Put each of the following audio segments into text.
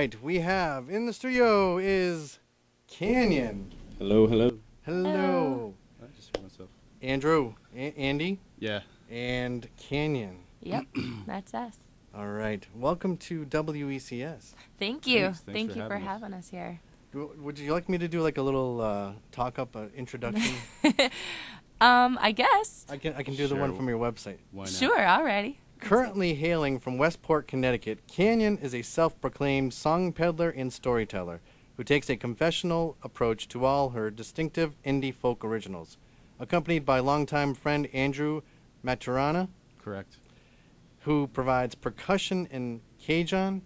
right, we have in the studio is Canyon. Hello, hello. Hello. I just heard myself. Andrew, Andy, Yeah. and Canyon. Yep, that's us. All right, welcome to WECS. Thank you. Thanks Thank you for having us. having us here. Would you like me to do like a little talk-up introduction? I guess. I can do the one Sure. from your website. Why not? Sure, alrighty. Currently hailing from Westport, Connecticut, Canyon is a self-proclaimed song peddler and storyteller who takes a confessional approach to all her distinctive indie folk originals. Accompanied by longtime friend Andrew Maturana, Correct. who provides percussion and Cajun.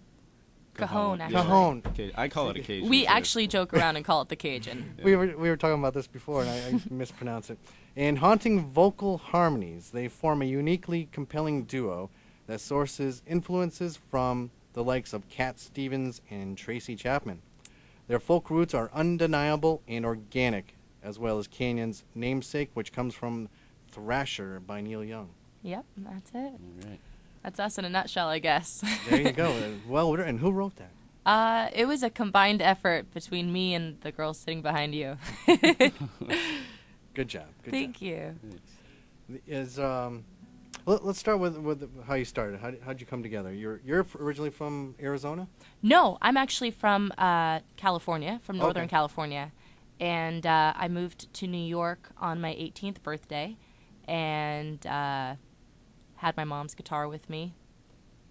Cajon, actually. Cajon. Okay, I call it a Cajun. We too. actually joke around and call it the Cajun. Yeah. We were talking about this before, and I mispronounced it. And haunting vocal harmonies, they form a uniquely compelling duo that sources influences from the likes of Cat Stevens and Tracy Chapman. Their folk roots are undeniable and organic, as well as Canyon's namesake, which comes from Thrasher by Neil Young. Yep, that's it. All right. That's us in a nutshell, I guess. There you go. Well written. And who wrote that? It was a combined effort between me and the girl sitting behind you. Good job. Good Thank you. Thanks. Let's start with how you started. How'd you come together? You're originally from Arizona? No, I'm actually from California, from Northern Okay. California. And I moved to New York on my 18th birthday and had my mom's guitar with me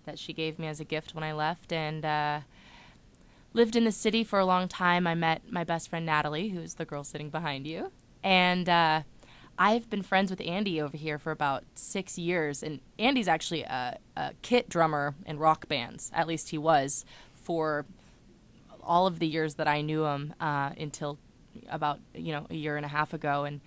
that she gave me as a gift when I left. And lived in the city for a long time. I met my best friend Natalie, who's the girl sitting behind you. And I've been friends with Andy over here for about 6 years. And Andy's actually a kit drummer in rock bands. At least he was for all of the years that I knew him until about a year and a half ago. And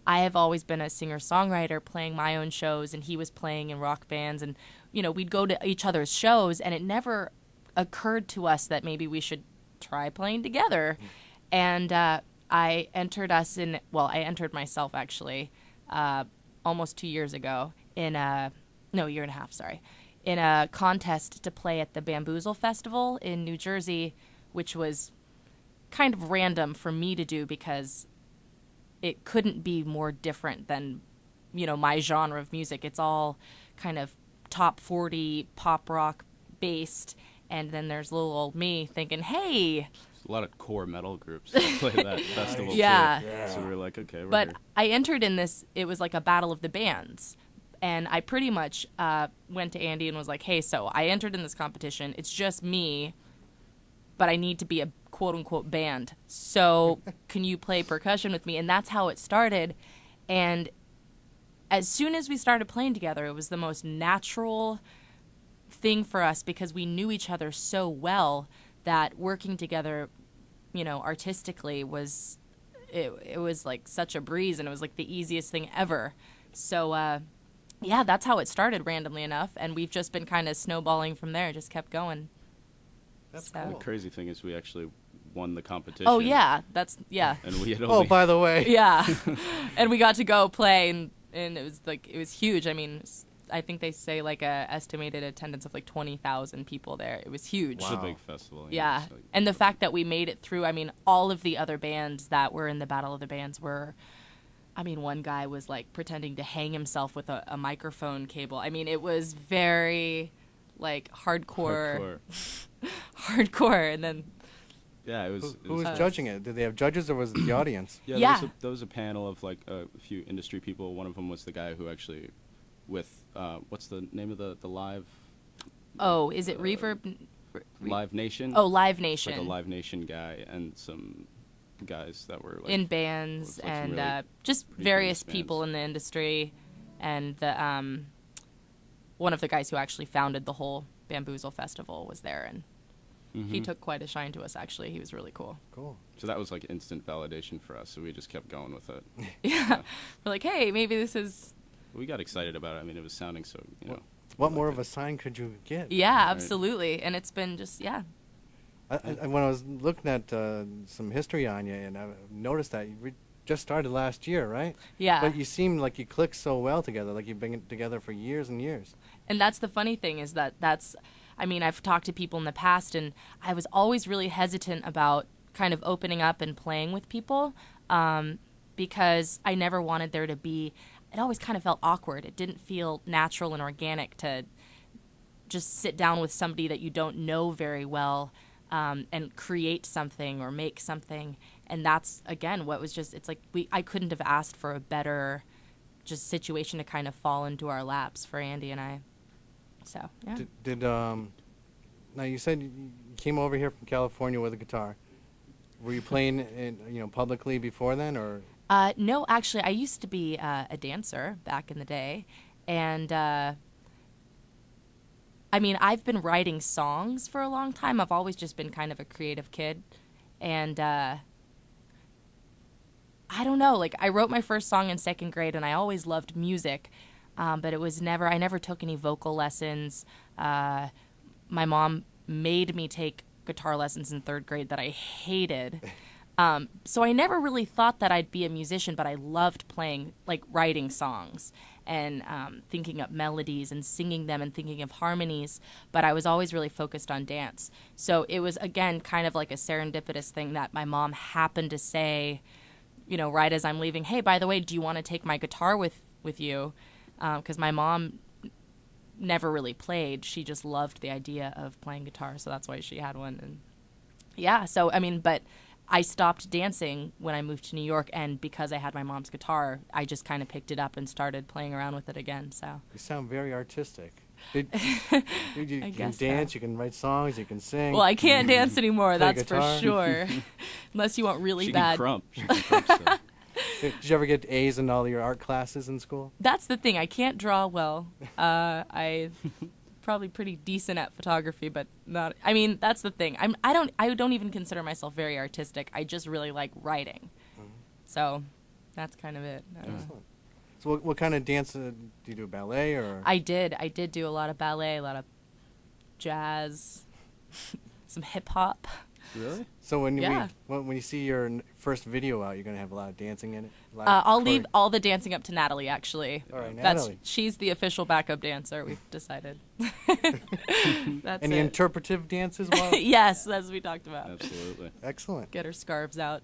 I have always been a singer-songwriter playing my own shows, and he was playing in rock bands. And, we'd go to each other's shows, and it never occurred to us that maybe we should try playing together. And I entered myself actually almost 2 years ago year and a half, in a contest to play at the Bamboozle Festival in New Jersey, which was kind of random for me to do because it couldn't be more different than, my genre of music. It's all kind of top 40 pop rock based. And then there's little old me thinking, hey. There's a lot of core metal groups that play that festival Yeah. too. So we were like, okay, we're But here. I entered in this, it was like a battle of the bands. And I pretty much went to Andy and was like, hey, so I entered in this competition. It's just me, but I need to be a quote-unquote band. So can you play percussion with me? And that's how it started. And as soon as we started playing together, it was the most natural thing for us because we knew each other so well that working together, artistically was like such a breeze, and it was like the easiest thing ever. So, yeah, that's how it started randomly enough, and we've just been kind of snowballing from there, just kept going. That's So- cool. The crazy thing is we actually won the competition. Oh, yeah, yeah. And we had Oh, only... by the way. Yeah. And we got to go play, and it was huge. I mean, I think they say like a estimated attendance of like 20,000 people there. It was huge. It's a Wow. big festival. Yeah. It's like- And the fact that we made it through, I mean, all of the other bands that were in the Battle of the Bands were, I mean, one guy was like pretending to hang himself with a microphone cable. I mean, it was very like hardcore. And then, Yeah, it was... Who was us. judging it? Did they have judges, or was it the audience? Yeah, Yeah. There was a panel of like a few industry people. One of them was the guy who actually, with what's the name of the live? oh, is it Reverb? Live Nation. Oh, Live Like Nation. a Live Nation guy and some guys that were like in bands like some and really just pretty various famous people bands. in the industry, and the one of the guys who actually founded the whole Bamboozle Festival was there, and he Mhm. took quite a shine to us. Actually, he was really cool. Cool. So that was like instant validation for us. So we just kept going with it. Yeah, we're like, hey, maybe this is. We got excited about it. I mean, it was sounding so What more of a sign could you get? Yeah, Right. absolutely, and it's been just When I was looking at some history on you, and I noticed that you just started last year, right? yeah. But you seem like you click so well together, like you've been together for years and years. And that's the funny thing is that I mean, I've talked to people in the past, and I was always really hesitant about kind of opening up and playing with people, because I never wanted there to be, it always kind of felt awkward. It didn't feel natural and organic to just sit down with somebody that you don't know very well, and create something or make something. And that's, again, what was just, it's like I couldn't have asked for a better just situation to kind of fall into our laps for Andy and I. So, yeah. Now you said you came over here from California with a guitar. Were you playing publicly before then, or? No, actually, I used to be a dancer back in the day. And, I mean, I've been writing songs for a long time. I've always just been kind of a creative kid. And I don't know, like, I wrote my first song in second grade, and I always loved music. But it was I never took any vocal lessons. My mom made me take guitar lessons in third grade that I hated. So I never really thought that I'd be a musician, but I loved playing, like, writing songs and thinking up melodies and singing them and thinking of harmonies. But I was always really focused on dance. So it was, again, kind of like a serendipitous thing that my mom happened to say, right as I'm leaving, hey, by the way, do you want to take my guitar with you? Because my mom never really played. She just loved the idea of playing guitar, so that's why she had one. And yeah, so, I mean, but I stopped dancing when I moved to New York, and because I had my mom's guitar, I just kind of picked it up and started playing around with it again. So you sound very artistic. You can dance, so. You can write songs, you can sing. Well, I can't dance anymore, that's guitar. for sure. Unless you want really She bad. She can crump stuff. Did you ever get A's in all your art classes in school? That's the thing. I can't draw well. I probably pretty decent at photography, but not. I mean, that's the thing. I don't even consider myself very artistic. I just really like writing. Mm-hmm. So that's kind of it. Excellent. So what kind of dance do you do? Ballet or? I did do a lot of ballet, a lot of jazz, some hip hop. Really? So when you see your first video out, you're gonna have a lot of dancing in it. I'll leave all the dancing up to Natalie. Actually, all right, Natalie. She's the official backup dancer. We've decided. That's Any it. interpretive dance as well? Yes, as we talked about. Absolutely. Excellent. Get her scarves out.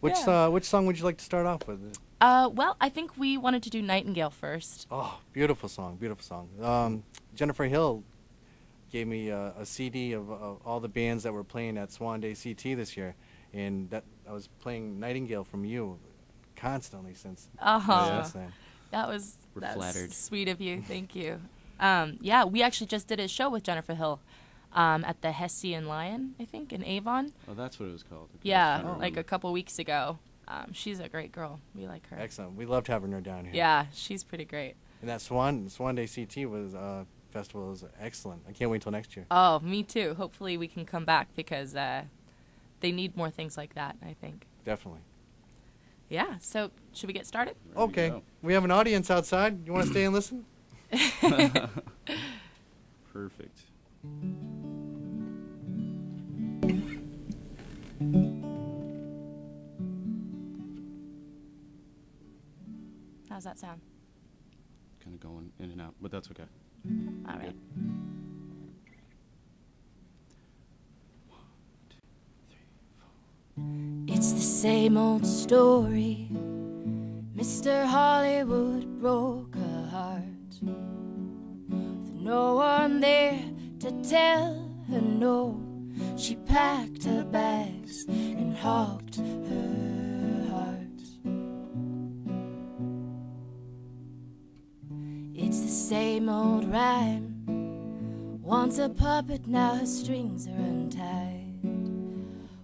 Which song would you like to start off with? Well, I think we wanted to do Nightingale first. Oh, beautiful song, beautiful song. Jennifer Hill gave me a CD of all the bands that were playing at Swan Day CT this year, and that I was playing Nightingale from You constantly since then. That's flattered. Sweet of you. Thank you. Yeah, we actually just did a show with Jennifer Hill at the Hessian Lion, I think, in Avon. Oh, that's what it was called. Okay. Yeah, like a couple weeks ago. She's a great girl. We like her. Excellent. We loved having her down here. Yeah, she's pretty great. And that Swan Day CT was festival was excellent. I can't wait till next year. Oh, me too. Hopefully we can come back because they need more things like that, I think. Definitely. Yeah, so should we get started? Okay. We have an audience outside. You want to stay and listen? Perfect. How's that sound? Kind of going in and out, but that's okay. All right. It's the same old story. Mr. Hollywood broke her heart with no one there to tell her no. She packed her bags and hopped her heart. It's the same old rhyme. Once a puppet, now her strings are untied.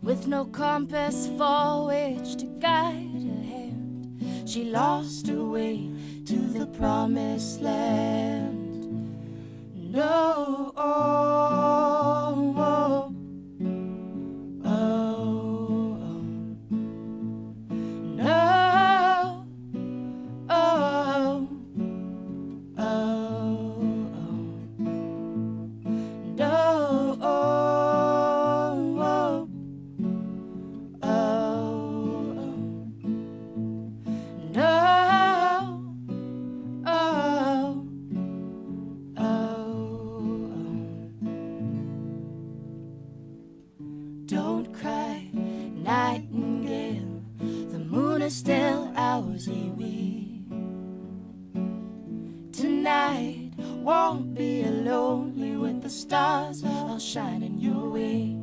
With no compass for which to guide her hand, she lost her way to the promised land. No, oh, oh, oh, oh. No, oh, oh, oh. No, oh, oh. No, oh, oh. don't cry, nightingale. The moon is still ours, we. Tonight won't be lonely with the stars all shining your way.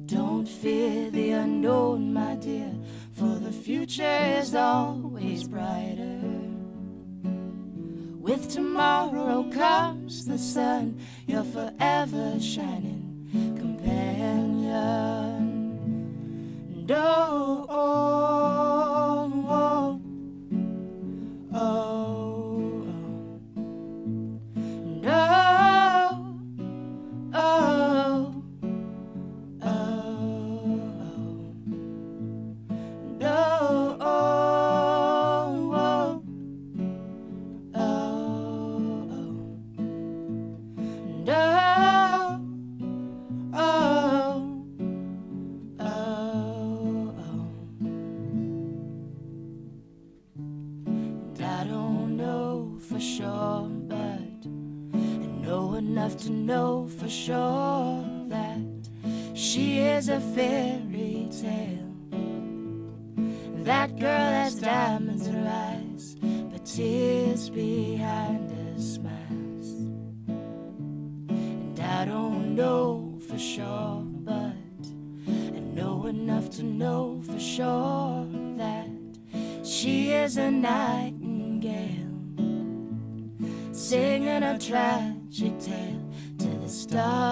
Don't fear the unknown, my dear, for the future is always brighter. With tomorrow comes the sun, your forever shining companion. And oh, oh, oh, oh, and oh, oh, and oh, oh, and I don't know for sure, but I know enough to know for sure that she is a fairy tale. That girl has diamonds in her eyes, but tears behind her smiles. And I don't know for sure, but I know enough to know for sure that she is a nightingale, singing a tragic tale to the stars.